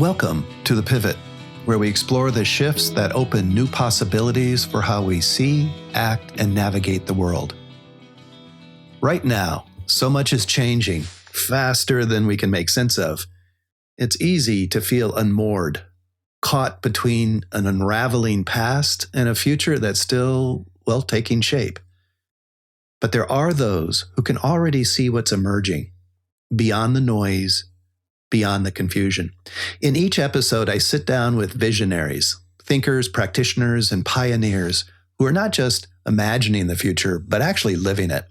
Welcome to The Pivot, where we explore the shifts that open new possibilities for how we see, act, and navigate the world. Right now, so much is changing faster than we can make sense of. It's easy to feel unmoored, caught between an unraveling past and a future that's still, taking shape. But there are those who can already see what's emerging, beyond the noise, beyond the confusion. In each episode, I sit down with visionaries, thinkers, practitioners, and pioneers who are not just imagining the future, but actually living it.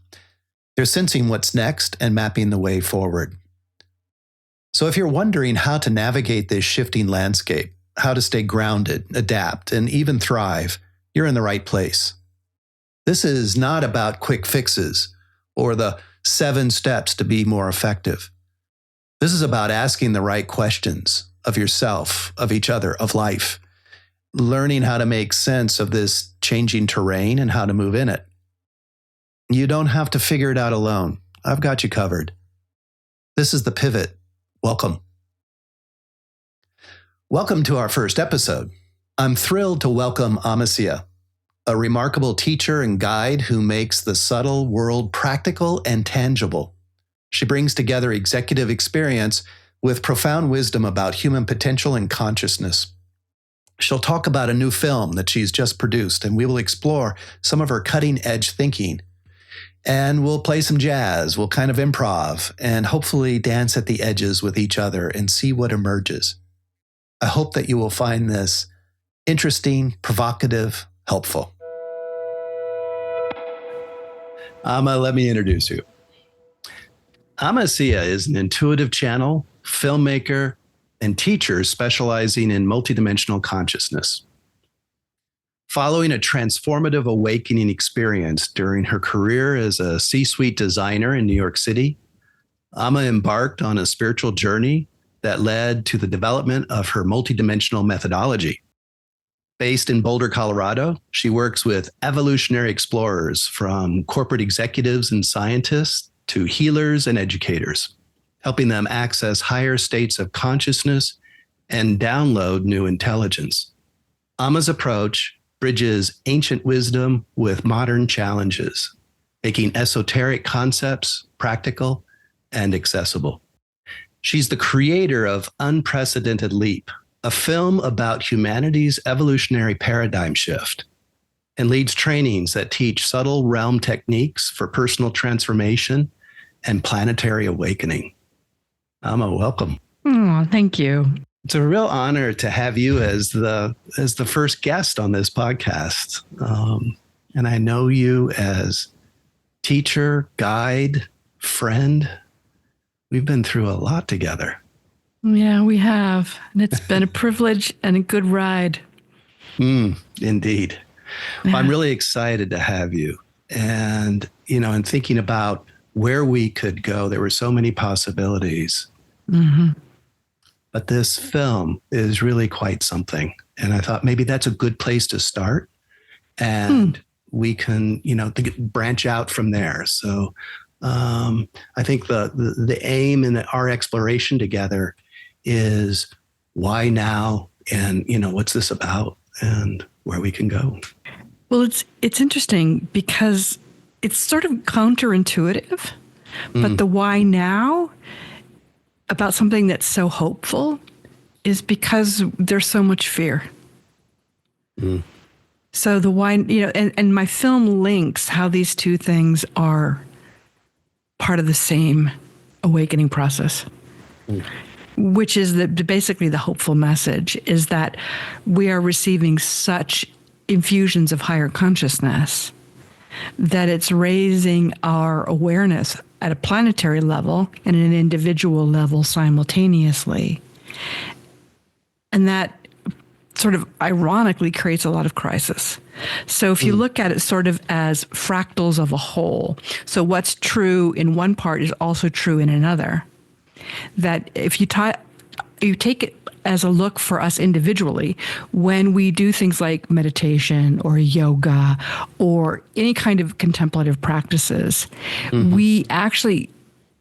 They're sensing what's next and mapping the way forward. So if you're wondering how to navigate this shifting landscape, how to stay grounded, adapt, and even thrive, you're in the right place. This is not about quick fixes or the 7 steps to be more effective. This is about asking the right questions of yourself, of each other, of life, learning how to make sense of this changing terrain and how to move in it. You don't have to figure it out alone. I've got you covered. This is The Pivot. Welcome. Welcome to our first episode. I'm thrilled to welcome Amah, a remarkable teacher and guide who makes the subtle world practical and tangible. She brings together executive experience with profound wisdom about human potential and consciousness. She'll talk about a new film that she's just produced, and we will explore some of her cutting-edge thinking. And we'll play some jazz, we'll kind of improv, and hopefully dance at the edges with each other and see what emerges. I hope that you will find this interesting, provocative, helpful. Amah, let me introduce you. Amah is an intuitive channel, filmmaker, and teacher specializing in multidimensional consciousness. Following a transformative awakening experience during her career as a C-suite designer in New York City, Amah embarked on a spiritual journey that led to the development of her multidimensional methodology. Based in Boulder, Colorado, she works with evolutionary explorers from corporate executives and scientists to healers and educators, helping them access higher states of consciousness and download new intelligence. Amah's approach bridges ancient wisdom with modern challenges, making esoteric concepts practical and accessible. She's the creator of Unprecedented Leap, a film about humanity's evolutionary paradigm shift, and leads trainings that teach subtle realm techniques for personal transformation and planetary awakening. Amah, welcome. Oh, thank you. It's a real honor to have you as the first guest on this podcast. And I know you as teacher, guide, friend. We've been through a lot together. Yeah, we have. And it's been a privilege and a good ride. Indeed. Yeah. Well, I'm really excited to have you. And, in thinking about where we could go, there were so many possibilities. Mm-hmm. But this film is really quite something. And I thought maybe that's a good place to start. And we can, branch out from there. So I think the aim in our exploration together is why now, and, what's this about and where we can go. Well, it's interesting because it's sort of counterintuitive, but the why now about something that's so hopeful is because there's so much fear. So the why, and my film links how these two things are part of the same awakening process, which is basically the hopeful message is that we are receiving such infusions of higher consciousness that it's raising our awareness at a planetary level and an individual level simultaneously. And that sort of ironically creates a lot of crisis. So if you look at it sort of as fractals of a whole, so what's true in one part is also true in another, that if you take it as a look for us individually, when we do things like meditation or yoga or any kind of contemplative practices, we actually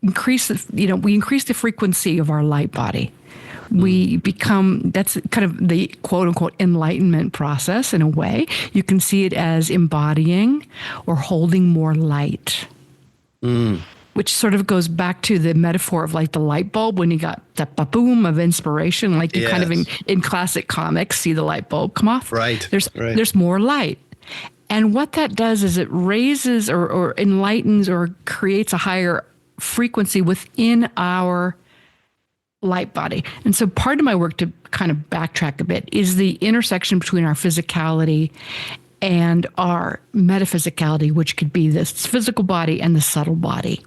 increase the frequency of our light body. We become, that's kind of the quote unquote enlightenment process in a way. You can see it as embodying or holding more light, which sort of goes back to the metaphor of like the light bulb when you got that boom of inspiration, like you kind of in classic comics see the light bulb come off. Right. There's more light. And what that does is it raises or enlightens or creates a higher frequency within our light body. And so part of my work, to kind of backtrack a bit, is the intersection between our physicality and our metaphysicality, which could be this physical body and the subtle body,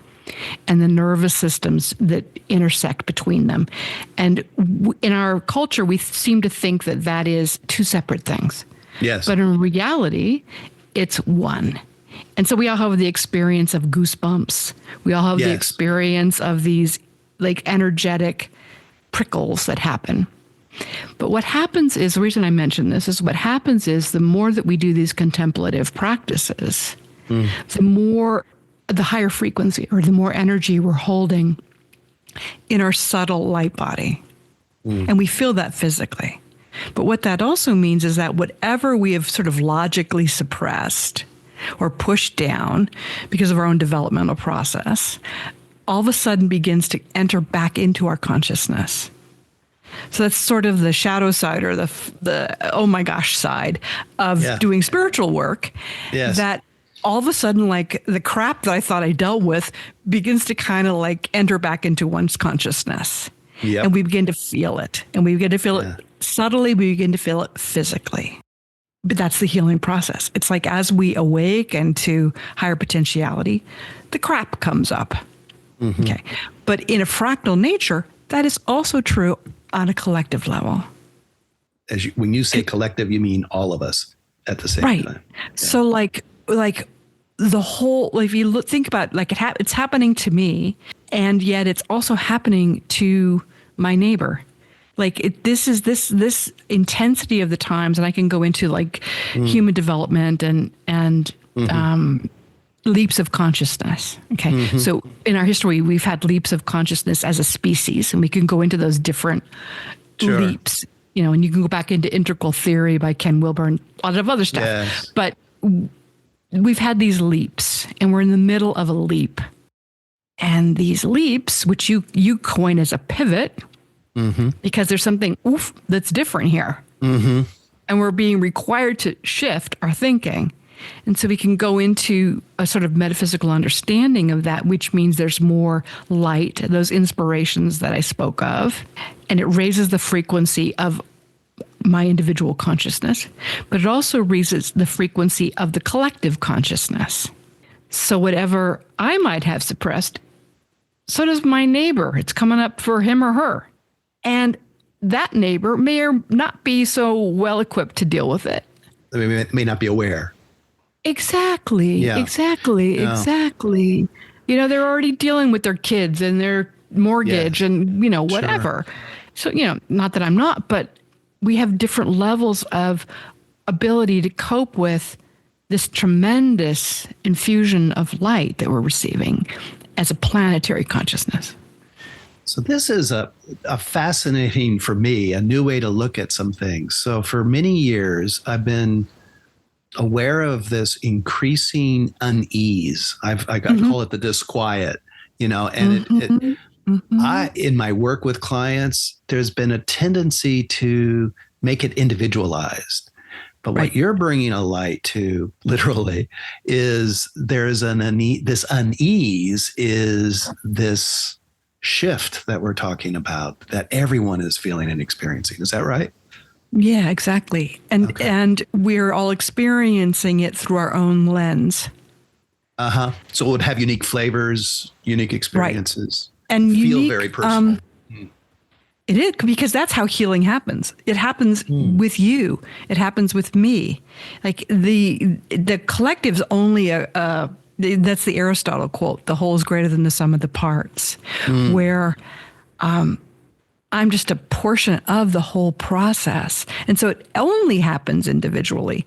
and the nervous systems that intersect between them. And in our culture, we seem to think that that is two separate things. Yes. But in reality, it's one. And so we all have the experience of goosebumps. We all have the experience of these like energetic prickles that happen. But what happens is, the reason I mention this is what happens is the more that we do these contemplative practices, the higher frequency or the more energy we're holding in our subtle light body. And we feel that physically. But what that also means is that whatever we have sort of logically suppressed or pushed down because of our own developmental process, all of a sudden begins to enter back into our consciousness. So that's sort of the shadow side, or the oh my gosh side of doing spiritual work. Yes. That all of a sudden, like the crap that I thought I dealt with begins to kind of like enter back into one's consciousness. Yep. And we begin to feel it. And we begin to feel it subtly, we begin to feel it physically. But that's the healing process. It's like as we awaken to higher potentiality, the crap comes up. Okay. But in a fractal nature, that is also true on a collective level. When you say collective, you mean all of us at the same time. Yeah. So like the whole, like if you think about like it's happening to me, and yet it's also happening to my neighbor. Like this is this intensity of the times, and I can go into like human development and leaps of consciousness. Okay. So in our history, we've had leaps of consciousness as a species, and we can go into those different leaps, and you can go back into integral theory by Ken Wilber and a lot of other stuff. Yes. But we've had these leaps, and we're in the middle of a leap. And these leaps, which you coin as a pivot, because there's something that's different here. And we're being required to shift our thinking. And so we can go into a sort of metaphysical understanding of that, which means there's more light, those inspirations that I spoke of, and it raises the frequency of my individual consciousness, but it also raises the frequency of the collective consciousness. So whatever I might have suppressed, so does my neighbor. It's coming up for him or her. And that neighbor may or not be so well equipped to deal with it. They may not be aware. Exactly. Yeah. Exactly. They're already dealing with their kids and their mortgage and, whatever. Sure. So, not that I'm not, but we have different levels of ability to cope with this tremendous infusion of light that we're receiving as a planetary consciousness. So this is a fascinating, for me, a new way to look at some things. So for many years, I've been aware of this increasing unease. I call it the disquiet, and in my work with clients, there's been a tendency to make it individualized. But what you're bringing a light to, literally, is there's this unease is this shift that we're talking about that everyone is feeling and experiencing. Is that right? Yeah, exactly. And we're all experiencing it through our own lens. So it would have unique flavors, unique experiences, and feel very personal. It is, because that's how healing happens. It happens with you. It happens with me. Like the collective's only that's the Aristotle quote, the whole is greater than the sum of the parts, where I'm just a portion of the whole process. And so it only happens individually.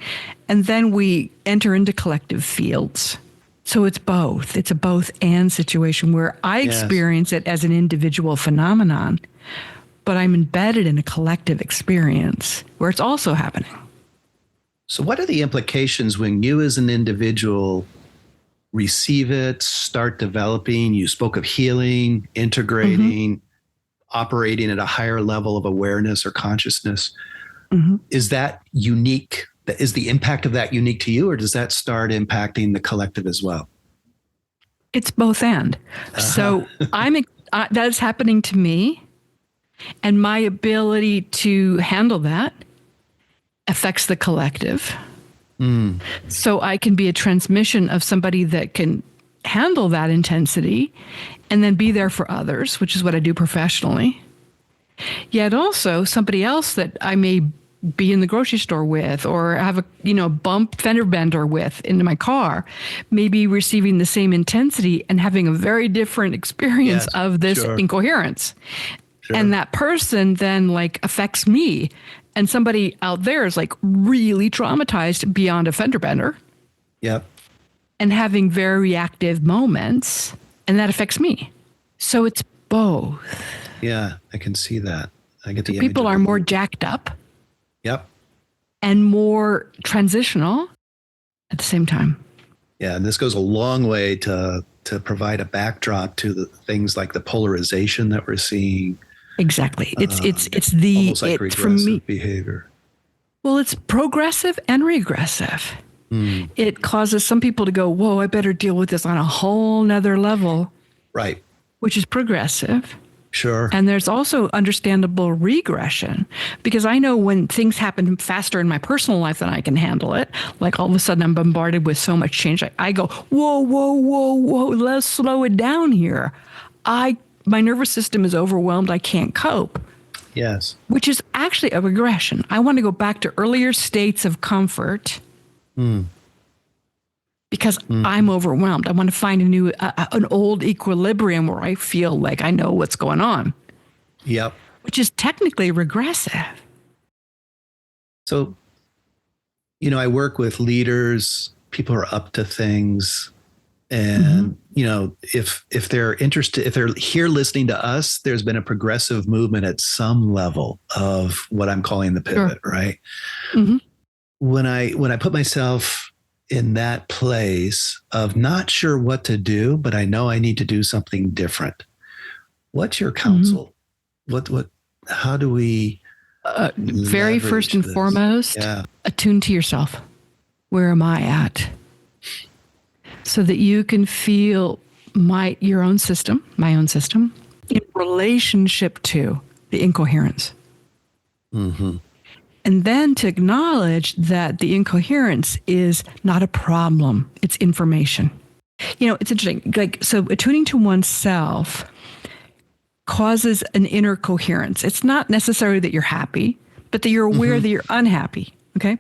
And then we enter into collective fields. So it's both. It's a both and situation where I experience it as an individual phenomenon, but I'm embedded in a collective experience where it's also happening. So what are the implications when you as an individual receive it, start developing? You spoke of healing, integrating, operating at a higher level of awareness or consciousness. Is that unique? Is the impact of that unique to you, or does that start impacting the collective as well? It's both and. So that's happening to me, and my ability to handle that affects the collective. So I can be a transmission of somebody that can handle that intensity and then be there for others, which is what I do professionally. Yet also somebody else that I may be in the grocery store with or have a bump fender bender with into my car may be receiving the same intensity and having a very different experience of this incoherence. And that person then affects me. And somebody out there is really traumatized beyond a fender bender. Yep. And having very reactive moments, and that affects me. So it's both. Yeah, I can see that. I get the people are more jacked up. Yep. And more transitional at the same time. Yeah, and this goes a long way to provide a backdrop to the things like the polarization that we're seeing. Exactly. It's almost like regressive for me, behavior. Well, it's progressive and regressive. It causes some people to go, whoa, I better deal with this on a whole nother level. Right. Which is progressive. Sure. And there's also understandable regression, because I know when things happen faster in my personal life than I can handle it, like all of a sudden I'm bombarded with so much change. I go, whoa, let's slow it down here. My nervous system is overwhelmed. I can't cope. Yes. Which is actually a regression. I want to go back to earlier states of comfort because I'm overwhelmed. I want to find an old equilibrium where I feel like I know what's going on. Yep. Which is technically regressive. So, I work with leaders, people who are up to things. And, if they're interested, if they're here listening to us, there's been a progressive movement at some level of what I'm calling the pivot, right? When I put myself in that place of not sure what to do, but I know I need to do something different. What's your counsel? How do we very first and foremost, attune to yourself. Where am I at? So that you can feel my own system in relationship to the incoherence. And then to acknowledge that the incoherence is not a problem, it's information. It's interesting. So attuning to oneself causes an inner coherence. It's not necessarily that you're happy, but that you're aware that you're unhappy. Okay.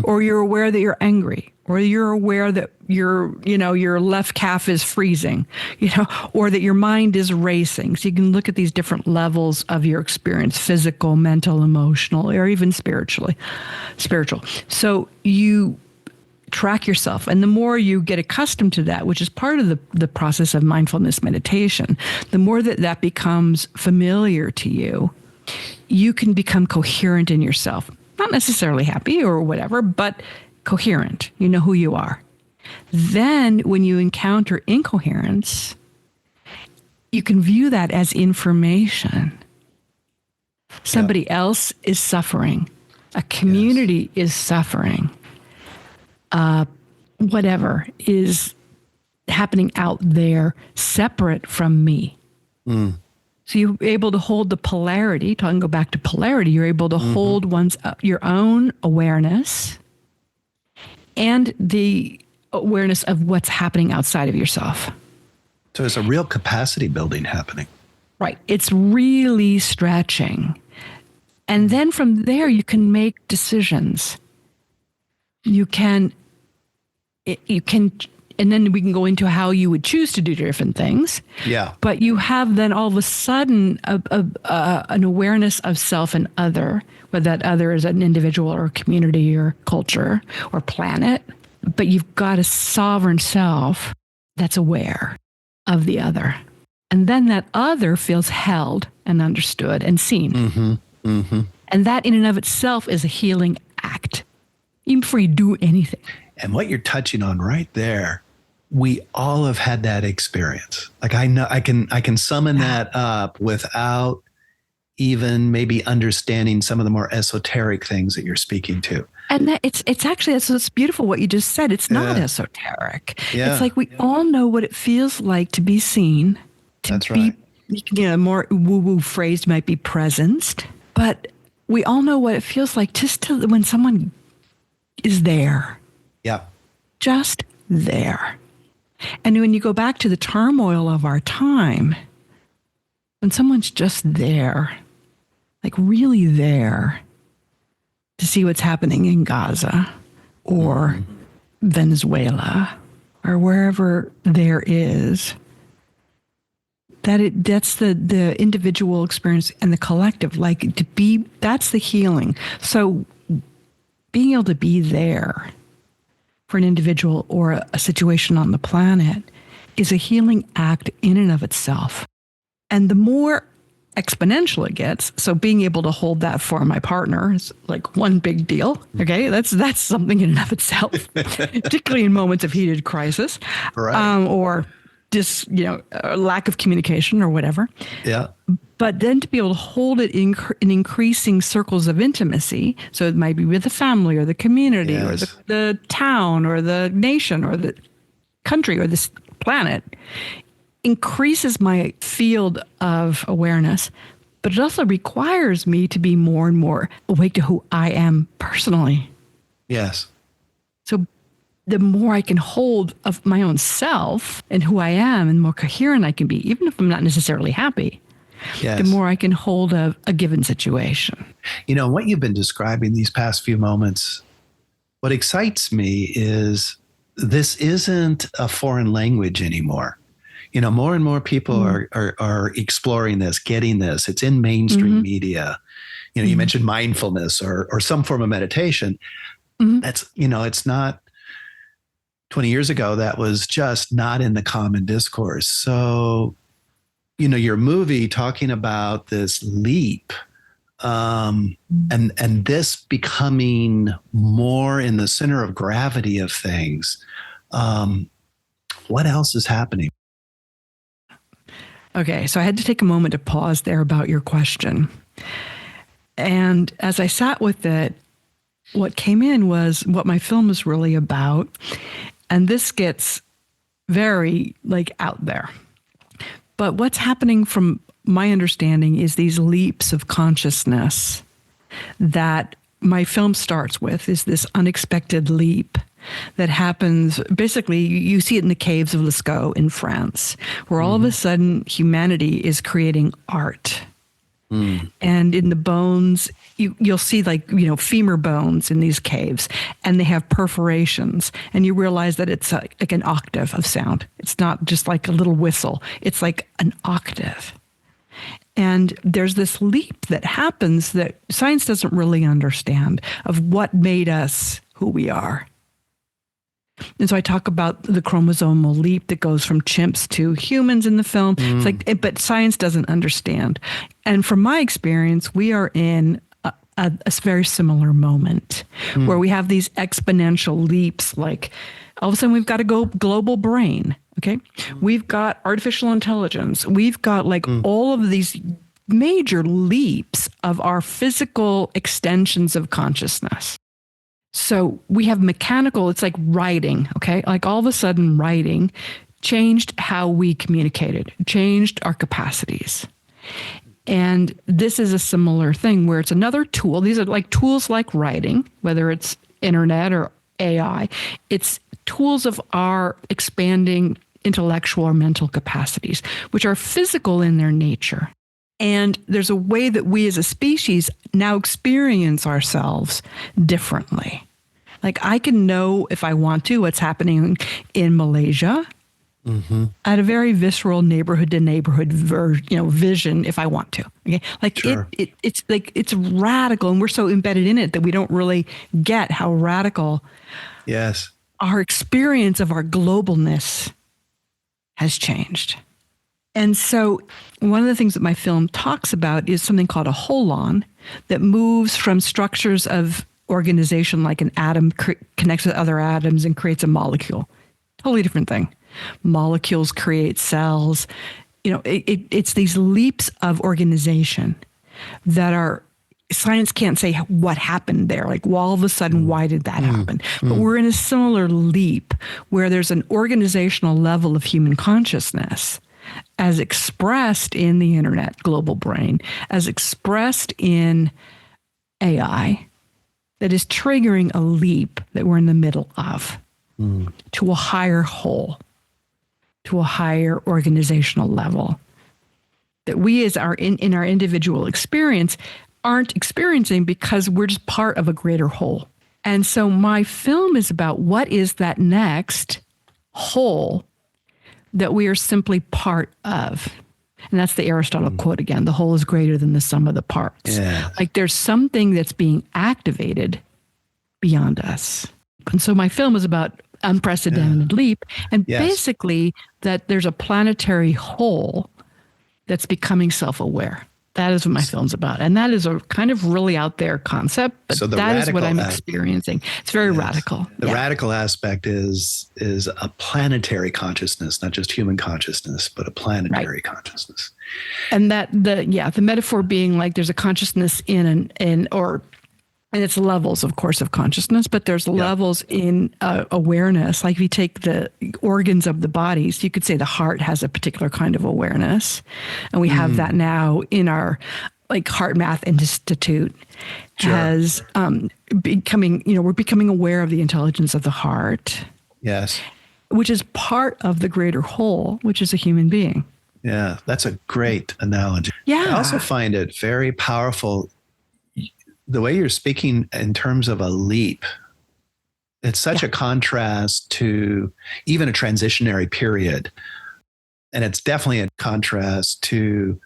Or you're aware that you're angry, or you're aware that your left calf is freezing, or that your mind is racing. So you can look at these different levels of your experience: physical, mental, emotional, or even spiritual. So you track yourself. And the more you get accustomed to that, which is part of the process of mindfulness meditation, the more that becomes familiar to you, you can become coherent in yourself. Not necessarily happy or whatever, but coherent. You know who you are. Then when you encounter incoherence, you can view that as information. Somebody else is suffering. A community is suffering. Whatever is happening out there separate from me. So you're able to hold the polarity, go back to polarity, you're able to hold your own awareness and the awareness of what's happening outside of yourself. So there's a real capacity building happening. Right. It's really stretching. And then from there, you can make decisions. You can, and then we can go into how you would choose to do different things. Yeah. But you have then all of a sudden an awareness of self and other, whether that other is an individual or a community or culture or planet. But you've got a sovereign self that's aware of the other. And then that other feels held and understood and seen. Mm-hmm. Mm-hmm. And that in and of itself is a healing act, even before you do anything. And what you're touching on right there, we all have had that experience. Like I know I can summon that up without even maybe understanding some of the more esoteric things that you're speaking to. And that it's actually, it's beautiful what you just said. It's not esoteric. Yeah. It's like we all know what it feels like to be seen, to That's be, right. more woo-woo phrased might be presenced, but we all know what it feels like just to, when someone is there, Yeah. just there. And when you go back to the turmoil of our time, when someone's just there, like really there, to see what's happening in Gaza or Venezuela or wherever there is, that's the individual experience and the collective, like to be, that's the healing. So being able to be there for an individual or a situation on the planet is a healing act in and of itself. And the more exponential it gets, so being able to hold that for my partner is like one big deal. Okay, that's something in and of itself, particularly in moments of heated crisis, Right. or just lack of communication or whatever. Yeah. But then to be able to hold it in increasing circles of intimacy, so it might be with the family or the community or the town or the nation or the country or this planet, increases my field of awareness, but it also requires me to be more and more awake to who I am personally. Yes. So the more I can hold of my own self and who I am, and the more coherent I can be, even if I'm not necessarily happy, the more I can hold a given situation. What you've been describing these past few moments, what excites me is this isn't a foreign language anymore. More and more people are exploring this, getting this. It's in mainstream media. You mentioned mindfulness or some form of meditation. That's, it's not 20 years ago, that was just not in the common discourse. So, your movie talking about this leap, and this becoming more in the center of gravity of things. What else is happening? Okay, so I had to take a moment to pause there about your question. And as I sat with it, what came in was what my film is really about. And this gets very out there. But what's happening from my understanding is these leaps of consciousness that my film starts with, is this unexpected leap that happens. Basically, you see it in the caves of Lascaux in France, where all of a sudden humanity is creating art. And in the bones, you'll see femur bones in these caves, and they have perforations, and you realize that it's like an octave of sound. It's not just like a little whistle. It's like an octave. And there's this leap that happens that science doesn't really understand, of what made us who we are. And so I talk about the chromosomal leap that goes from chimps to humans in the film. It's but science doesn't understand. And from my experience, we are in a very similar moment where we have these exponential leaps. Like all of a sudden we've got a global brain. Okay. We've got artificial intelligence. We've got all of these major leaps of our physical extensions of consciousness. So we have mechanical, it's like writing, okay? Like all of a sudden writing changed how we communicated, changed our capacities. And this is a similar thing where it's another tool. These are tools like writing, whether it's internet or AI. It's tools of our expanding intellectual or mental capacities, which are physical in their nature. And there's a way that we as a species now experience ourselves differently. I can know, if I want to, what's happening in Malaysia at a very visceral neighborhood to neighborhood vision, if I want to. Okay, Sure. it's radical, and we're so embedded in it that we don't really get how radical our experience of our globalness has changed. And so one of the things that my film talks about is something called a holon that moves from structures of organization, like an atom connects with other atoms and creates a molecule. Totally different thing. Molecules create cells. It's these leaps of organization that are, science can't say what happened there. Like, well, all of a sudden, why did that happen? But we're in a similar leap where there's an organizational level of human consciousness as expressed in the internet, global brain, as expressed in AI, that is triggering a leap that we're in the middle of to a higher whole, to a higher organizational level that we as in our individual experience aren't experiencing because we're just part of a greater whole. And so my film is about what is that next whole that we are simply part of. And that's the Aristotle quote again, the whole is greater than the sum of the parts. Yeah. Like there's something that's being activated beyond us. And so my film is about unprecedented leap, and basically that there's a planetary whole that's becoming self-aware. That is what my film's about. And that is a kind of really out there concept, but so that is what I'm experiencing. It's very radical. The radical aspect is a planetary consciousness, not just human consciousness, but a planetary consciousness. And that the metaphor being like there's a consciousness and it's levels, of course, of consciousness, but there's levels in awareness. Like if you take the organs of the bodies, you could say the heart has a particular kind of awareness. And we have that now in our Heart Math Institute has we're becoming aware of the intelligence of the heart. Yes. Which is part of the greater whole, which is a human being. Yeah, that's a great analogy. Yeah. I also find it very powerful the way you're speaking in terms of a leap. It's such a contrast to even a transitionary period. And it's definitely a contrast to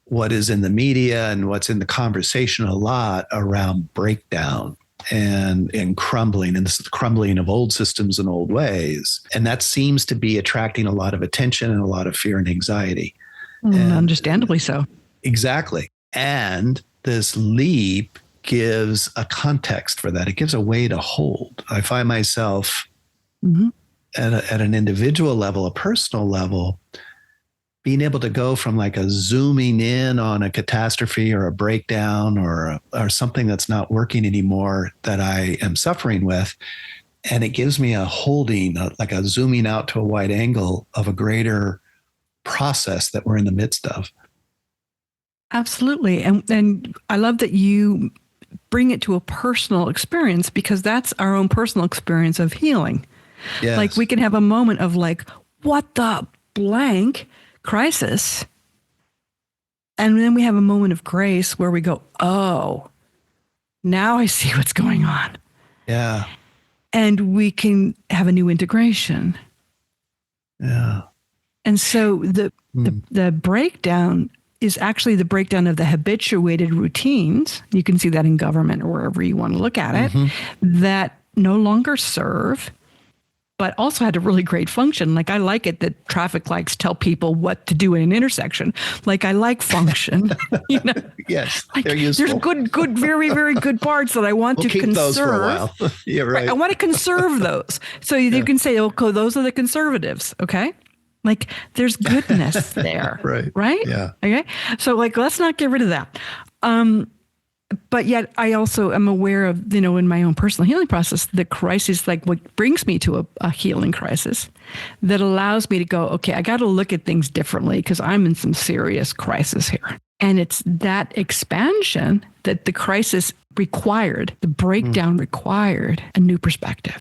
what is in the media and what's in the conversation a lot around breakdown and crumbling, and this is the crumbling of old systems and old ways. And that seems to be attracting a lot of attention and a lot of fear and anxiety. And understandably so. Exactly. And this leap gives a context for that. It gives a way to hold. I find myself at an individual level, a personal level, being able to go from like a zooming in on a catastrophe or a breakdown or something that's not working anymore that I am suffering with. And it gives me a holding, like a zooming out to a wide angle of a greater process that we're in the midst of. Absolutely. And I love that you bring it to a personal experience, because that's our own personal experience of healing. Yes. Like we can have a moment of like, what the blank crisis. And then we have a moment of grace where we go, oh, now I see what's going on. Yeah. And we can have a new integration. Yeah. And so the breakdown is actually the breakdown of the habituated routines. You can see that in government or wherever you want to look at it, that no longer serve, but also had a really great function. Like I like it that traffic lights tell people what to do in an intersection. Like I like function. Yes, like, they're useful. There's good, very, very good parts that I want to keep conserve. Those for a while. Yeah, right. I want to conserve those. So you can say, okay, those are the conservatives. Okay. Like there's goodness there. Right? Yeah. Okay. So like, let's not get rid of that. But yet I also am aware of, in my own personal healing process, the crisis, like what brings me to a healing crisis that allows me to go, okay, I got to look at things differently because I'm in some serious crisis here. And it's that expansion that the crisis required, the breakdown required a new perspective.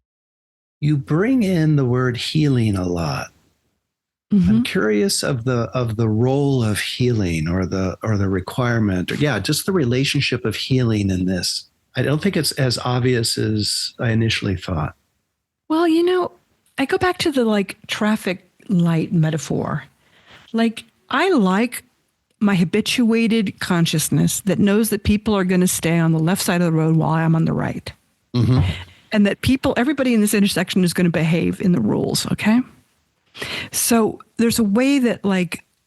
You bring in the word healing a lot. I'm curious of the role of healing or the requirement, or just the relationship of healing in this. I don't think it's as obvious as I initially thought. Well, I go back to the traffic light metaphor. Like I like my habituated consciousness that knows that people are going to stay on the left side of the road while I'm on the right. And that everybody in this intersection is going to behave in the rules. Okay. So there's a way that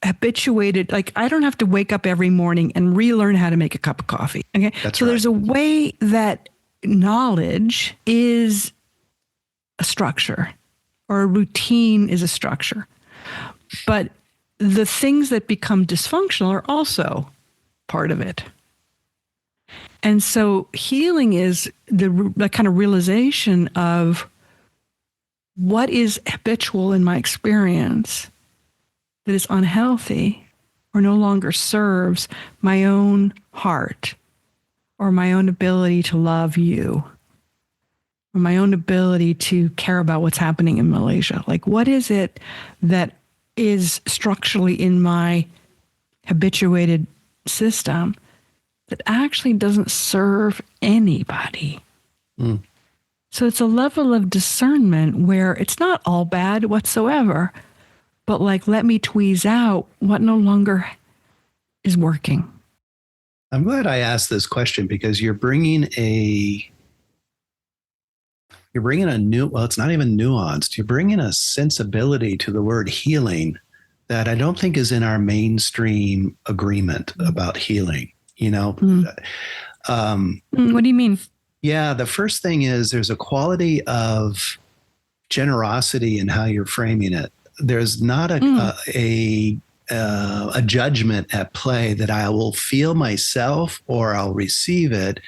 habituated, like I don't have to wake up every morning and relearn how to make a cup of coffee. Okay. That's so right. There's a way that knowledge is a structure or a routine is a structure. But the things that become dysfunctional are also part of it. And so healing is the kind of realization of what is habitual in my experience that is unhealthy or no longer serves my own heart or my own ability to love you or my own ability to care about what's happening in Malaysia. Like, what is it that is structurally in my habituated system that actually doesn't serve anybody? So it's a level of discernment where it's not all bad whatsoever, but like, let me tweeze out what no longer is working. I'm glad I asked this question because you're bringing a new, well, it's not even nuanced. You're bringing a sensibility to the word healing that I don't think is in our mainstream agreement about healing. What do you mean? Yeah, the first thing is there's a quality of generosity in how you're framing it. There's not a judgment at play that I will feel myself or I'll receive it.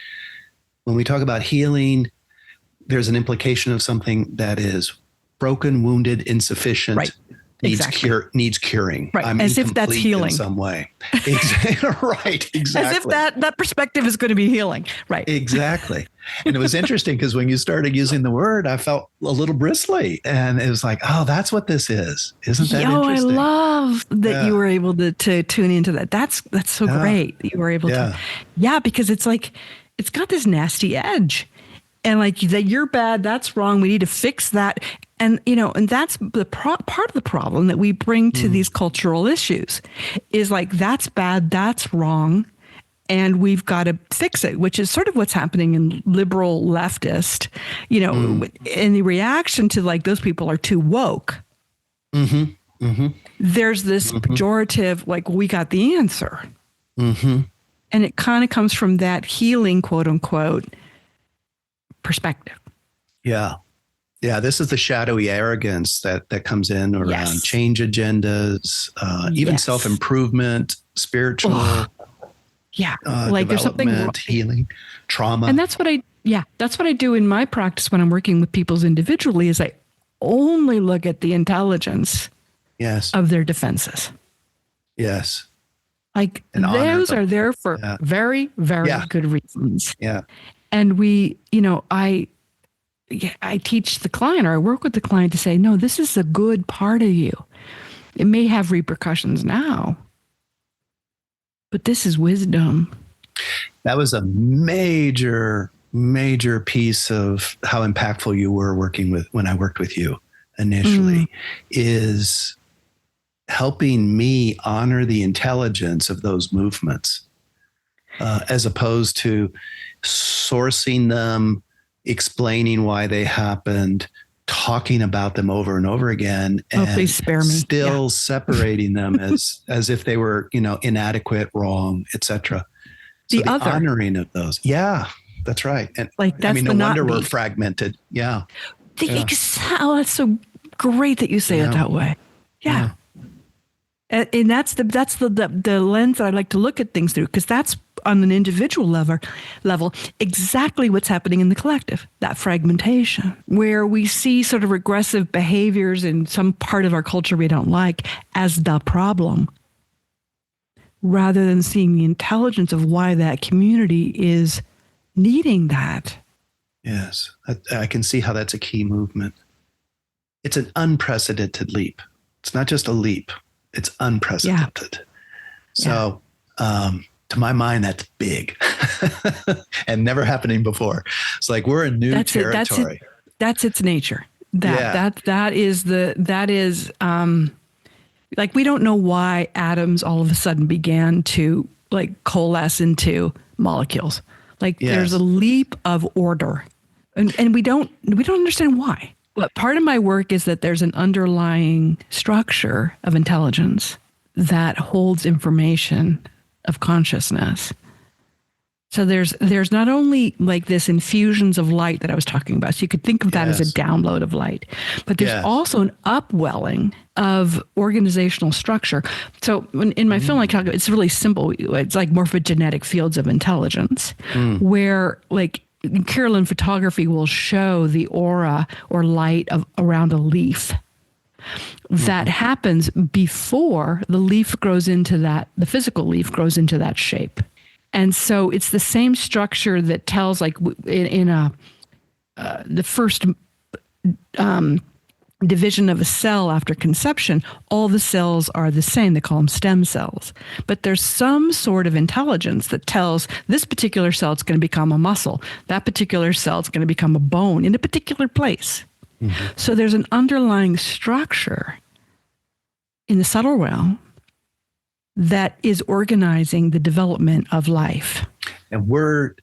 When we talk about healing, there's an implication of something that is broken, wounded, insufficient, Right. needs curing. Right. I'm As if that's incomplete healing. in some way. Right. Exactly. As if that perspective is going to be healing. Right. Exactly. And it was interesting because when you started using the word, I felt a little bristly, and it was like, oh, that's what this is. Isn't that interesting? I love that you were able to tune into that. That's so great that you were able to. Yeah, because it's like, it's got this nasty edge. And like that, you're bad, that's wrong, we need to fix that. And, and that's the part of the problem that we bring to these cultural issues is like, that's bad, that's wrong, and we've got to fix it, which is sort of what's happening in liberal leftist, in the reaction to like, those people are too woke. There's this pejorative, like, we got the answer. And it kind of comes from that healing, quote unquote, perspective. Yeah. This is the shadowy arrogance that comes in around change agendas, even self-improvement, spiritual. Like there's something wrong. Healing, trauma. And that's what I do in my practice when I'm working with people individually is I only look at the intelligence of their defenses. Yes. Like those are there for very, very good reasons. Yeah. And I teach the client or I work with the client to say, no, this is a good part of you. It may have repercussions now, but this is wisdom. That was a major, major piece of how impactful you were when I worked with you initially is helping me honor the intelligence of those movements as opposed to sourcing them, explaining why they happened, talking about them over and over again, and please spare me. Still separating them as if they were, inadequate, wrong, etc. So the honoring of those. Yeah, that's right. And like that's no wonder we're fragmented. Yeah. That's so great that you say it that way. Yeah. And that's the lens that I like to look at things through, because that's on an individual level exactly what's happening in the collective, that fragmentation, where we see sort of regressive behaviors in some part of our culture we don't like as the problem, rather than seeing the intelligence of why that community is needing that. Yes, I can see how that's a key movement. It's an unprecedented leap. It's not just a leap. It's unprecedented. So, to my mind, that's big and never happening before. It's like we're in new territory. That's its nature. That is like, we don't know why atoms all of a sudden began to like coalesce into molecules. Like there's a leap of order, and we don't understand why. But part of my work is that there's an underlying structure of intelligence that holds information of consciousness. So there's not only like this infusions of light that I was talking about. So you could think of that as a download of light, but there's also an upwelling of organizational structure. So in my film, I talk about, it's really simple. It's like morphogenetic fields of intelligence, where like Kirlian photography will show the aura or light of around a leaf. That happens before the leaf grows into that, the physical leaf grows into that shape. And so it's the same structure that tells, like in the first division of a cell after conception, all the cells are the same. They call them stem cells. But there's some sort of intelligence that tells this particular cell it's going to become a muscle. That particular cell it's going to become a bone in a particular place. So there's an underlying structure in the subtle realm that is organizing the development of life. And we're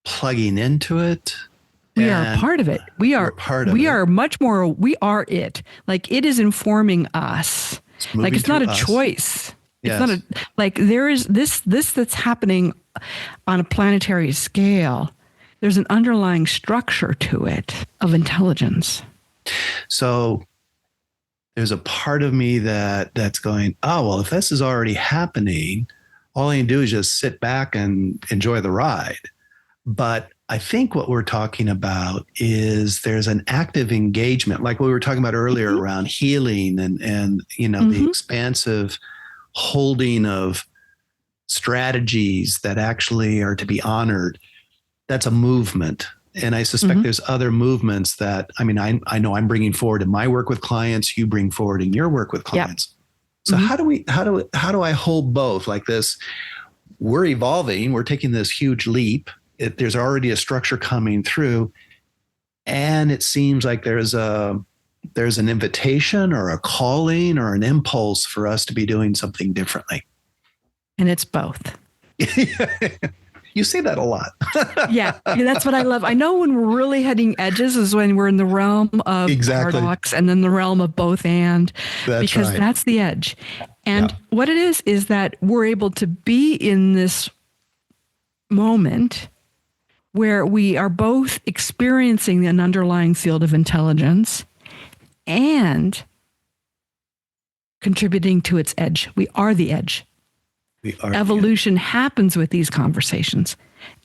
plugging into it. We are a part of it. We are much more, we are it. Like it is informing us. Like it's not a choice. It's not like there is this that's happening on a planetary scale. There's an underlying structure to it of intelligence. So there's a part of me that's going, oh, well, if this is already happening, all I can do is just sit back and enjoy the ride. But I think what we're talking about is there's an active engagement, like we were talking about earlier around healing and the expansive holding of strategies that actually are to be honored. That's a movement. And I suspect there's other movements that, I mean, I know I'm bringing forward in my work with clients, you bring forward in your work with clients. So how do I hold both like this? We're evolving, we're taking this huge leap. There's already a structure coming through. And it seems like there's an invitation or a calling or an impulse for us to be doing something differently. And it's both. You say that a lot. Yeah, that's what I love. I know when we're really hitting edges is when we're in the realm of paradox and then the realm of both and. Because that's the edge. And what it is that we're able to be in this moment where we are both experiencing an underlying field of intelligence and contributing to its edge. We are the edge. Evolution happens with these conversations.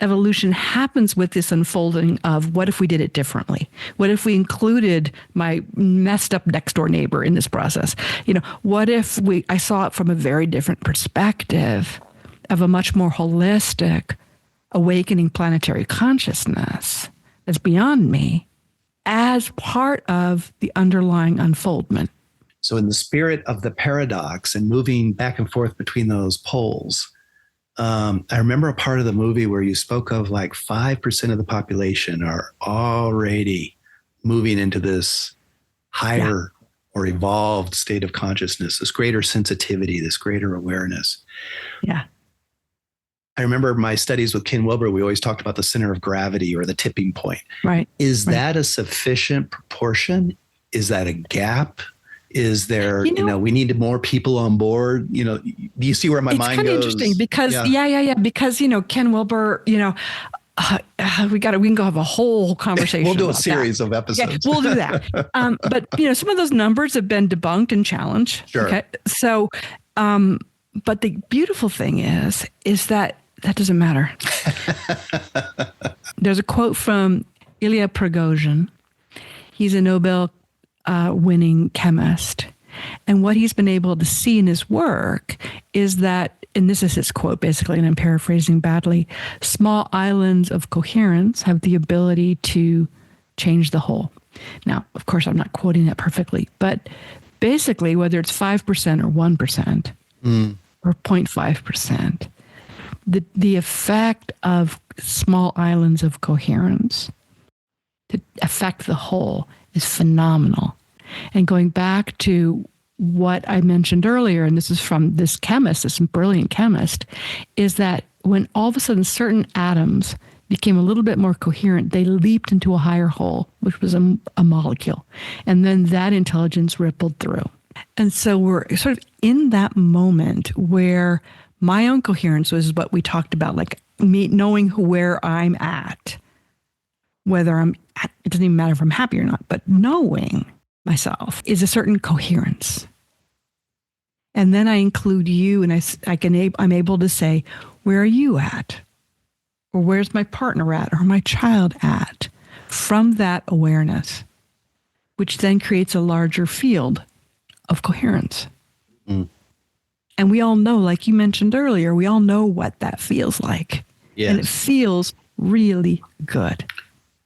Evolution happens with this unfolding of what if we did it differently? What if we included my messed up next door neighbor in this process? What if I saw it from a very different perspective of a much more holistic, awakening planetary consciousness that's beyond me as part of the underlying unfoldment. So in the spirit of the paradox and moving back and forth between those poles, I remember a part of the movie where you spoke of like 5% of the population are already moving into this higher or evolved state of consciousness, this greater sensitivity, this greater awareness. Yeah. I remember my studies with Ken Wilber, we always talked about the center of gravity or the tipping point. Right. Is that a sufficient proportion? Is that a gap? Is there, we need more people on board? Do you see where my mind goes? It's kind of interesting because, because, Ken Wilber, we can go have a whole conversation. We'll do a series of episodes. Yeah, we'll do that. But, some of those numbers have been debunked and challenged. Sure. Okay. So, but the beautiful thing is that doesn't matter. There's a quote from Ilya Prigozhin. He's a Nobel winning chemist. And what he's been able to see in his work is that, and this is his quote basically, and I'm paraphrasing badly, small islands of coherence have the ability to change the whole. Now, of course, I'm not quoting that perfectly, but basically, whether it's 5% or 1% or 0.5%, the effect of small islands of coherence to affect the whole is phenomenal. And going back to what I mentioned earlier, and this is from this chemist, this brilliant chemist, is that when all of a sudden certain atoms became a little bit more coherent, they leaped into a higher whole, which was a molecule. And then that intelligence rippled through. And so we're sort of in that moment where my own coherence was what we talked about, like me knowing where I'm at, whether it doesn't even matter if I'm happy or not, but knowing myself is a certain coherence. And then I include you, and I'm able to say, where are you at? Or where's my partner at? Or my child at? From that awareness, which then creates a larger field of coherence. Mm. And we all know, like you mentioned earlier, we all know what that feels like. Yes. And it feels really good.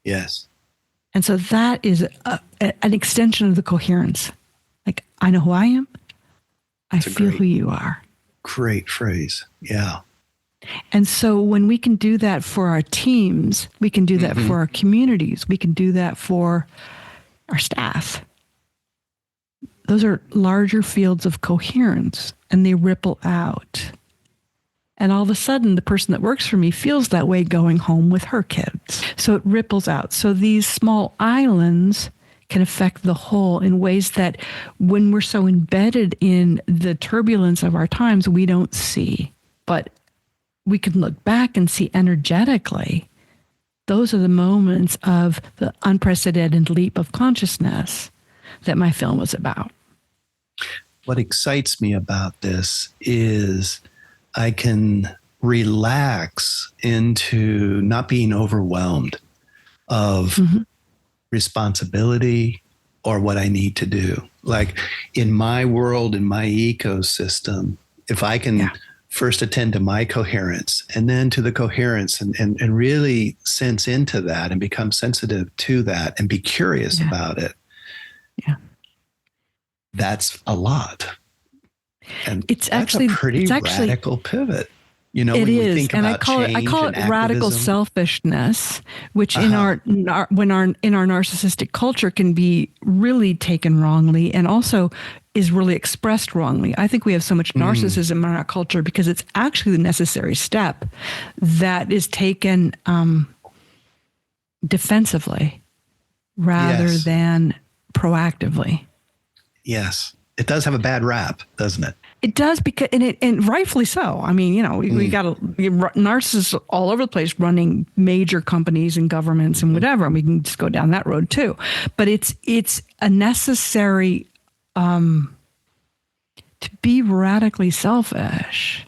Yes. And so that is an extension of the coherence. Like, I know who I am. I feel who you are. Great phrase. Yeah. And so when we can do that for our teams, we can do that for our communities, we can do that for our staff. Those are larger fields of coherence, and they ripple out. And all of a sudden, the person that works for me feels that way going home with her kids. So it ripples out. So these small islands can affect the whole in ways that when we're so embedded in the turbulence of our times, we don't see. But we can look back and see energetically, those are the moments of the unprecedented leap of consciousness that my film was about. What excites me about this is I can relax into not being overwhelmed of responsibility or what I need to do. Like in my world, in my ecosystem, if I can first attend to my coherence and then to the coherence and really sense into that and become sensitive to that and be curious about it. Yeah. That's a lot. And it's that's actually a pretty radical pivot. You know, it when is, we think and about I call it radical selfishness, which in our narcissistic culture can be really taken wrongly, and also is really expressed wrongly. I think we have so much narcissism in our culture because it's actually the necessary step that is taken defensively rather than proactively. Yes, it does have a bad rap, doesn't it? It does, because and rightfully so. I mean, you know, we got narcissists all over the place running major companies and governments and whatever, and we can just go down that road too. But it's a necessary to be radically selfish.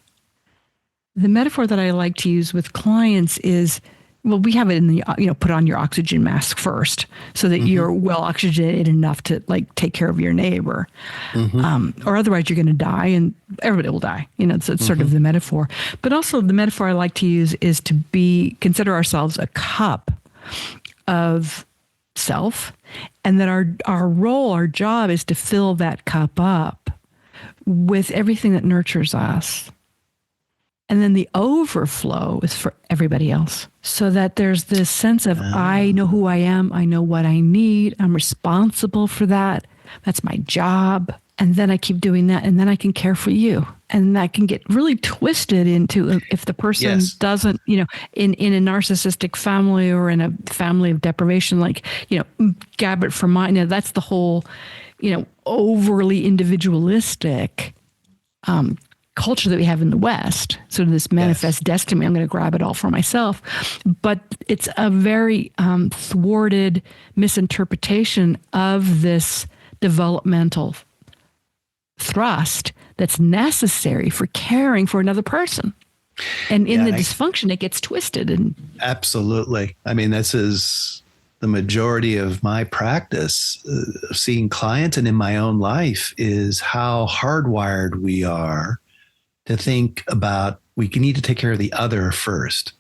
The metaphor that I like to use with clients is, well, we have it in the, put on your oxygen mask first so that you're well oxygenated enough to like take care of your neighbor. Or otherwise you're going to die and everybody will die. You know, it's sort of the metaphor. But also the metaphor I like to use is to consider ourselves a cup of self, and that our role, our job is to fill that cup up with everything that nurtures us. And then the overflow is for everybody else. So that there's this sense of, I know who I am. I know what I need. I'm responsible for that. That's my job. And then I keep doing that. And then I can care for you. And that can get really twisted into, if the person doesn't, in a narcissistic family or in a family of deprivation, like, Gabbert for mine, that's the whole, overly individualistic culture that we have in the West, sort of this manifest destiny. I'm going to grab it all for myself. But it's a very thwarted misinterpretation of this developmental thrust that's necessary for caring for another person. And in the dysfunction, it gets twisted. And absolutely. I mean, this is the majority of my practice, seeing clients and in my own life, is how hardwired we are to think about, we need to take care of the other first.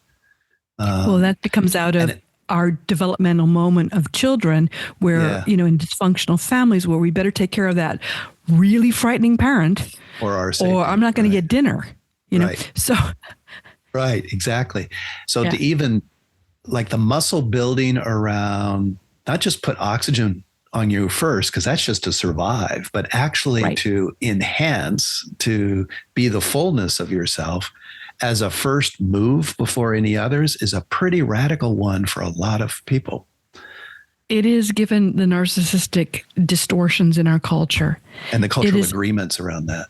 Well, that becomes out of our developmental moment of children where, in dysfunctional families where we better take care of that really frightening parent or I'm not going to get dinner, know? So. Right. Exactly. So to even like the muscle building around, not just put oxygen on you first, because that's just to survive, but actually to enhance, to be the fullness of yourself as a first move before any others, is a pretty radical one for a lot of people. It is, given the narcissistic distortions in our culture. And the cultural agreements around that.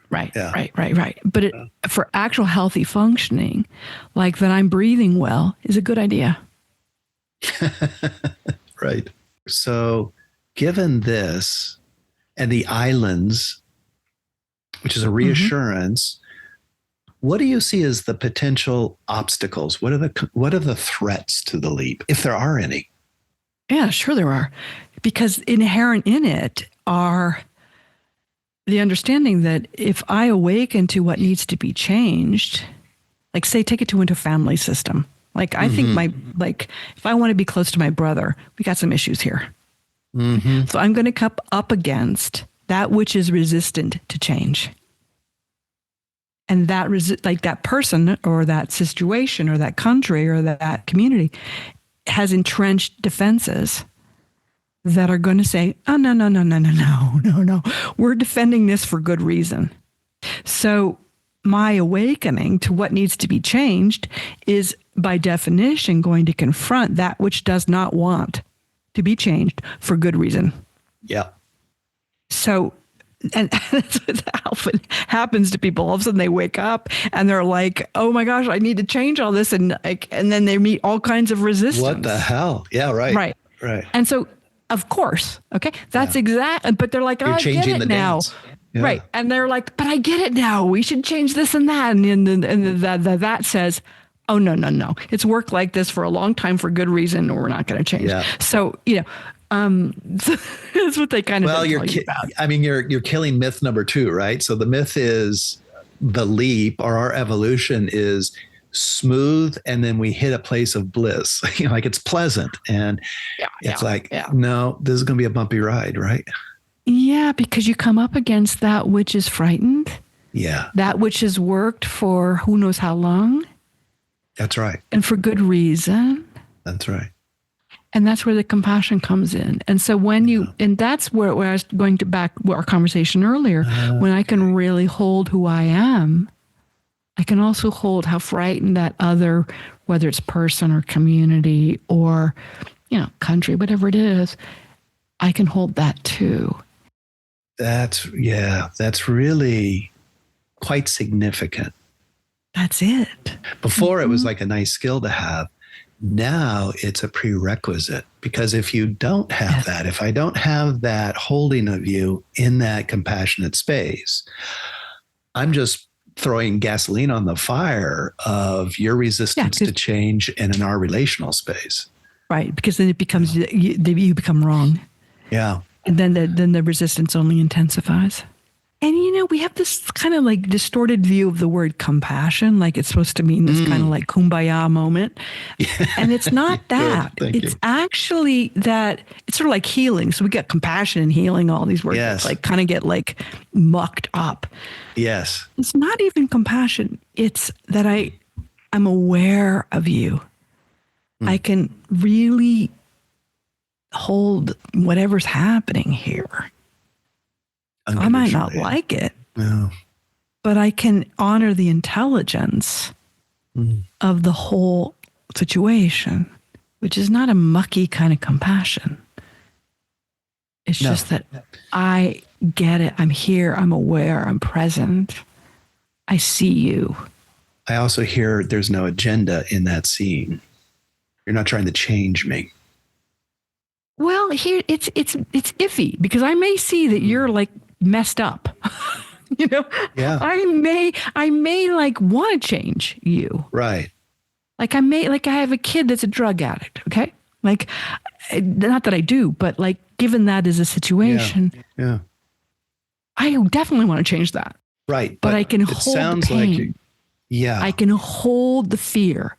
Right. Right. But for actual healthy functioning, like that I'm breathing well, is a good idea. Right. So given this and the islands, which is a reassurance, what do you see as the potential obstacles? What are the threats to the leap, if there are any? Yeah, sure there are. Because inherent in it are the understanding that if I awaken to what needs to be changed, like say, take it into a family system. Like I think if I want to be close to my brother, we got some issues here. So I'm going to come up against that which is resistant to change. And that that person or that situation or that country or that community has entrenched defenses that are going to say, oh, no. We're defending this for good reason. So my awakening to what needs to be changed is by definition going to confront that which does not want to be changed for good reason. Yeah. So, and that's what often happens to people. All of a sudden they wake up and they're like, oh my gosh, I need to change all this. And then they meet all kinds of resistance. What the hell? Yeah, right. Right. And so, of course, okay, that's exact. But they're like, oh, I get it now. Yeah. Right. And they're like, but I get it now. We should change this and that. And that says, oh, no. It's worked like this for a long time for good reason, or we're not going to change. Yeah. So, that's what they kind of tell you about. I mean, you're killing myth number 2, right? So the myth is the leap, or our evolution is smooth, and then we hit a place of bliss. Like it's pleasant, and no, this is going to be a bumpy ride, right? Yeah, because you come up against that which is frightened. Yeah. That which has worked for who knows how long. That's right. And for good reason. That's right. And that's where the compassion comes in. And so and that's where I was going to back our conversation earlier, when I can really hold who I am, I can also hold how frightened that other, whether it's person or community or, country, whatever it is, I can hold that too. That's really quite significant. That's it. Before it was like a nice skill to have. Now it's a prerequisite, because if you don't have that, if I don't have that holding of you in that compassionate space, I'm just throwing gasoline on the fire of your resistance to change and in our relational space. Right. Because then it becomes, you become wrong. Yeah. And then the resistance only intensifies. And, we have this kind of like distorted view of the word compassion, like it's supposed to mean this kind of like kumbaya moment. And it's not that. It's actually that it's sort of like healing. So we got compassion and healing, all these words that like kind of get like mucked up. Yes. It's not even compassion. It's that I'm aware of you. I can really hold whatever's happening here. I might not like it, but I can honor the intelligence of the whole situation, which is not a mucky kind of compassion. It's just that I get it. I'm here. I'm aware. I'm present. I see you. I also hear there's no agenda in that scene. You're not trying to change me. Well, here it's iffy, because I may see that you're like messed up. I may like want to change you. Right. Like I have a kid that's a drug addict. Okay. Like, not that I do, but like, given that as a situation, I definitely want to change that. Right. But I can hold the pain. I can hold the fear.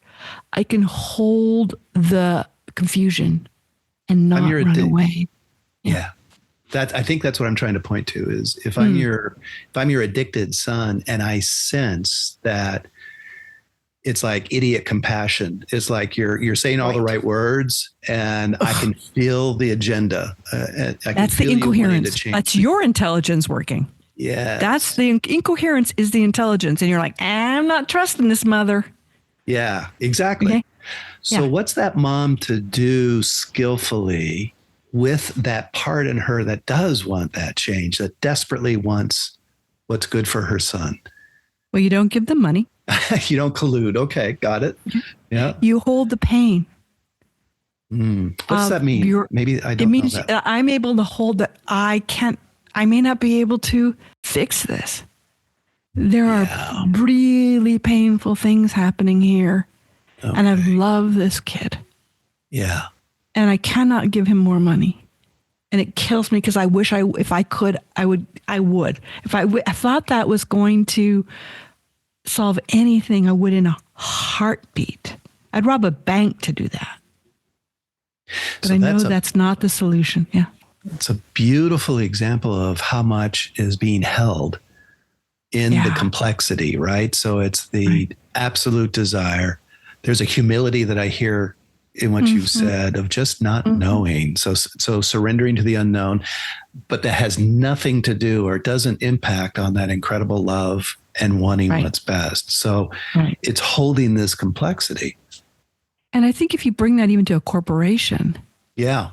I can hold the confusion and not run away. Yeah. I think that's what I'm trying to point to is if I'm your addicted son and I sense that it's like idiot compassion. It's like you're saying all the right words and I can feel the agenda. That's the incoherence. That's your intelligence working. Yeah. That's the incoherence is the intelligence. And you're like, I'm not trusting this mother. Yeah, exactly. Okay. So Yeah. what's that mom to do skillfully with that part in her that does want that change, that desperately wants what's good for her son? Well, you don't give them money. You don't collude. Okay, got it. Yeah. You hold the pain What's of that mean? your, Maybe I it don't know means that. I'm able to hold that I may not be able to fix this. There are Yeah. really painful things happening here. And I Okay. love this kid. Yeah. And I cannot give him more money. And it kills me because I wish if I could, I would. If I thought that was going to solve anything, I would in a heartbeat. I'd rob a bank to do that. But So I know that's not the solution. Yeah. it's a beautiful example of how much is being held in the Yeah. complexity, right? So it's the absolute desire. There's a humility that I hear in what you've said of just not knowing. So surrendering to the unknown, but that has nothing to do or doesn't impact on that incredible love and wanting Right. what's best. So Right. it's holding this complexity. And I think if you bring that even to a corporation, Yeah,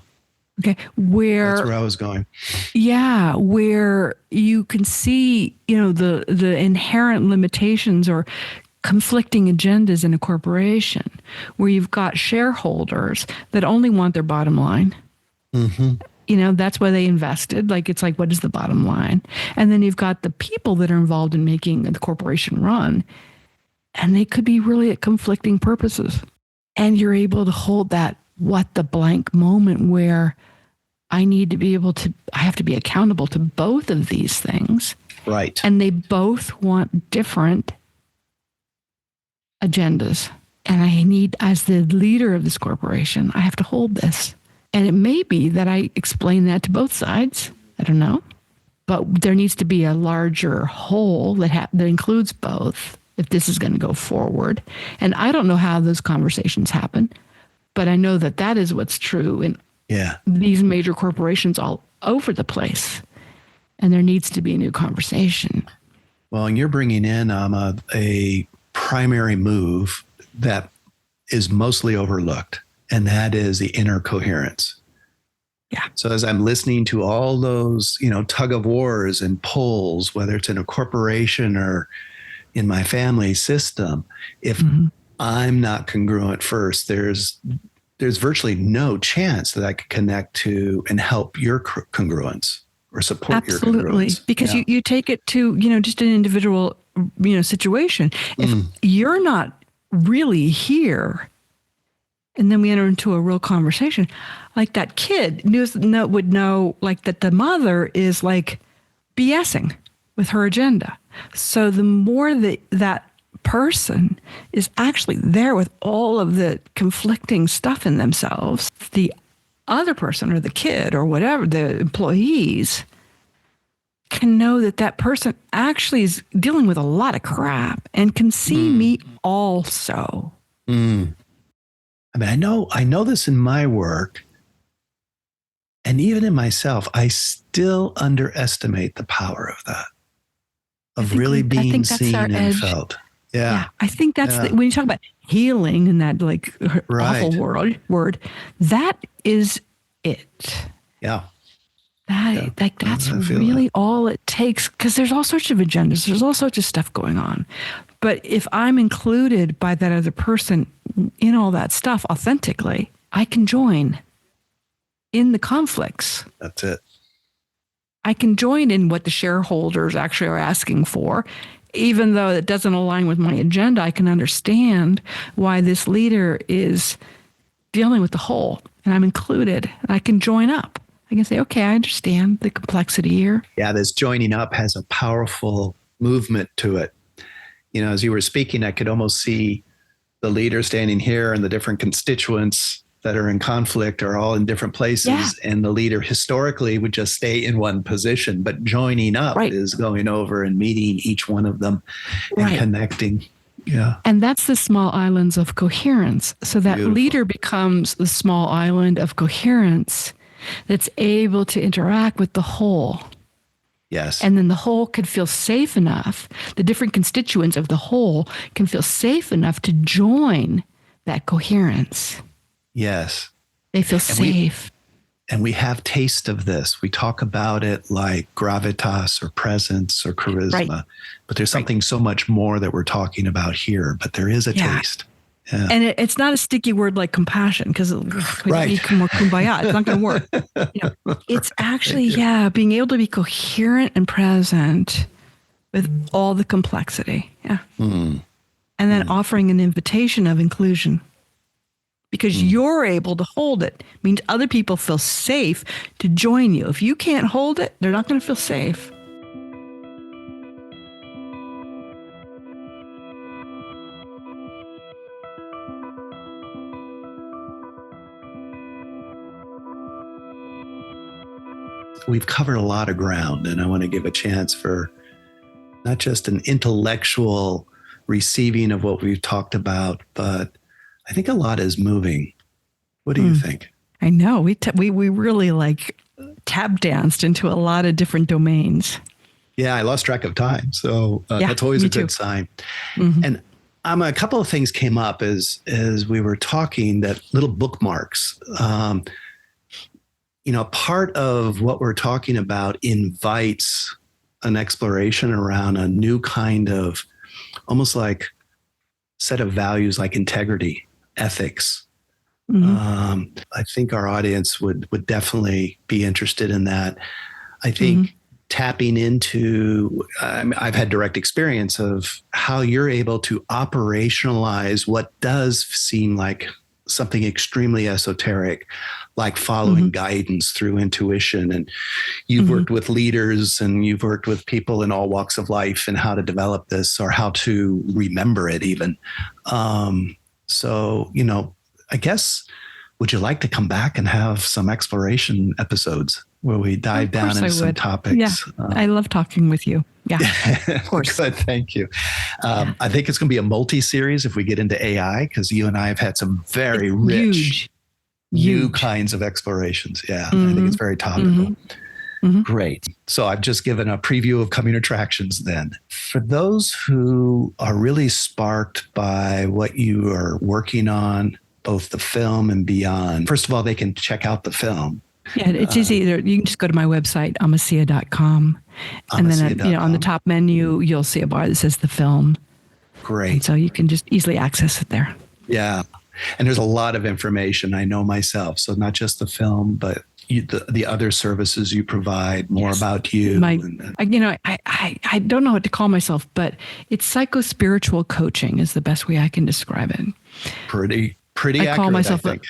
okay, that's where where I was going. yeah, where you can see, the inherent limitations or conflicting agendas in a corporation, where you've got shareholders that only want their bottom line. That's why they invested. Like, it's like, what is the bottom line? And then you've got the people that are involved in making the corporation run, and they could be really at conflicting purposes. And you're able to hold that what the blank moment where I have to be accountable to both of these things. Right. And they both want different agendas. And I need, as the leader of this corporation, I have to hold this. And it may be that I explain that to both sides. I don't know. But there needs to be a larger whole that includes both if this is going to go forward. And I don't know how those conversations happen, but I know that is what's true in these major corporations all over the place. And there needs to be a new conversation. Well, and you're bringing in a primary move that is mostly overlooked, and that is the inner coherence. Yeah. So as I'm listening to all those, tug of wars and pulls, whether it's in a corporation or in my family system, if I'm not congruent first, there's virtually no chance that I could connect to and help your congruence or support your congruence. Absolutely. Because you take it to, just an individual, situation. If you're not really here, and then we enter into a real conversation, like that kid would know like that the mother is like BSing with her agenda. So the more that person is actually there with all of the conflicting stuff in themselves, the other person or the kid or whatever, the employees can know that person actually is dealing with a lot of crap and can see me also. I mean, I know this in my work, and even in myself, I still underestimate the power of that, of really being seen and felt. Yeah. I think that's when you talk about healing and that like awful word, that is it. Yeah. That's really all it takes, because there's all sorts of agendas. There's all sorts of stuff going on. But if I'm included by that other person in all that stuff authentically, I can join in the conflicts. That's it. I can join in what the shareholders actually are asking for. Even though it doesn't align with my agenda, I can understand why this leader is dealing with the whole, and I'm included. And I can join up. I can say, okay, I understand the complexity here. Yeah, this joining up has a powerful movement to it. As you were speaking, I could almost see the leader standing here and the different constituents that are in conflict are all in different places. Yeah. And the leader historically would just stay in one position, but joining up is going over and meeting each one of them and connecting. Yeah. And that's the small islands of coherence. So that leader becomes the small island of coherence that's able to interact with the whole Yes. And then the whole could feel safe enough, the different constituents of the whole can feel safe enough to join that coherence. Yes. They feel safe. And we have taste of this. We talk about it like gravitas or presence or charisma, Right. but there's something so much more that we're talking about here, but there is a taste. Yeah. And it's not a sticky word like compassion, because we don't need more kumbaya. It's not going to work. It's actually, being able to be coherent and present with all the complexity. Yeah. And then offering an invitation of inclusion, because you're able to hold it. Means other people feel safe to join you. If you can't hold it, they're not going to feel safe. We've covered a lot of ground, and I want to give a chance for not just an intellectual receiving of what we've talked about, but I think a lot is moving. What do you think? I know. We really like tap danced into a lot of different domains. Yeah, I lost track of time. So that's always a good sign. And a couple of things came up as we were talking, that little bookmarks. Part of what we're talking about invites an exploration around a new kind of almost like set of values, like integrity, ethics. I think our audience would definitely be interested in that. I think tapping into, I've had direct experience of how you're able to operationalize what does seem like something extremely esoteric, like following guidance through intuition. And you've worked with leaders and you've worked with people in all walks of life and how to develop this or how to remember it even. So, I guess, would you like to come back and have some exploration episodes where we dive down into some topics? Yeah, I love talking with you. Yeah, of course. Good, thank you. I think it's going to be a multi-series if we get into AI, because you and I have had some very rich, new kinds of explorations. Yeah, I think it's very topical. Great. So I've just given a preview of coming attractions then. For those who are really sparked by what you are working on, both the film and beyond, first of all, they can check out the film. Yeah, it's easy. You can just go to my website, amahsia.com. And then on the top menu, you'll see a bar that says the film. Great. And so you can just easily access it there. Yeah. And there's a lot of information, I know myself. So not just the film, but the other services you provide, more about you. I don't know what to call myself, but it's psycho-spiritual coaching is the best way I can describe it. Pretty accurate, I think.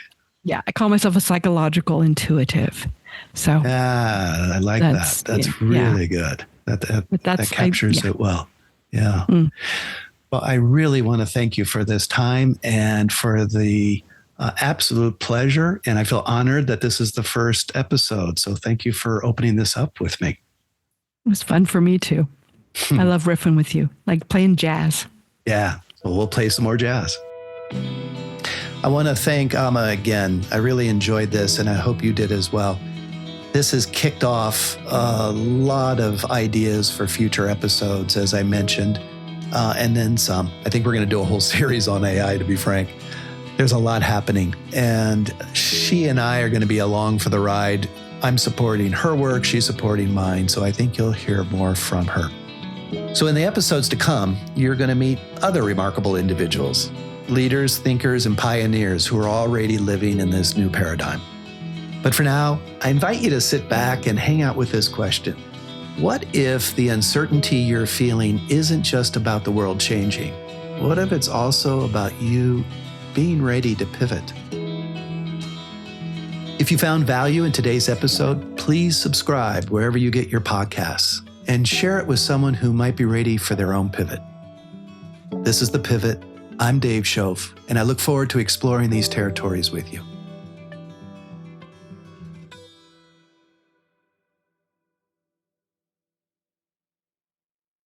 I call myself a psychological intuitive. So I like that. That's really good. That captures it well. Yeah. Well, I really want to thank you for this time and for the absolute pleasure. And I feel honored that this is the first episode. So thank you for opening this up with me. It was fun for me too. I love riffing with you, like playing jazz. Yeah. So we'll play some more jazz. I want to thank Amah again. I really enjoyed this, and I hope you did as well. This has kicked off a lot of ideas for future episodes, as I mentioned, and then some. I think we're going to do a whole series on AI, to be frank. There's a lot happening, and she and I are going to be along for the ride. I'm supporting her work, she's supporting mine, so I think you'll hear more from her. So in the episodes to come, you're going to meet other remarkable individuals, leaders, thinkers, and pioneers who are already living in this new paradigm. But for now, I invite you to sit back and hang out with this question. What if the uncertainty you're feeling isn't just about the world changing? What if it's also about you being ready to pivot? If you found value in today's episode, please subscribe wherever you get your podcasts and share it with someone who might be ready for their own pivot. This is The Pivot. I'm Dave Schoof, and I look forward to exploring these territories with you.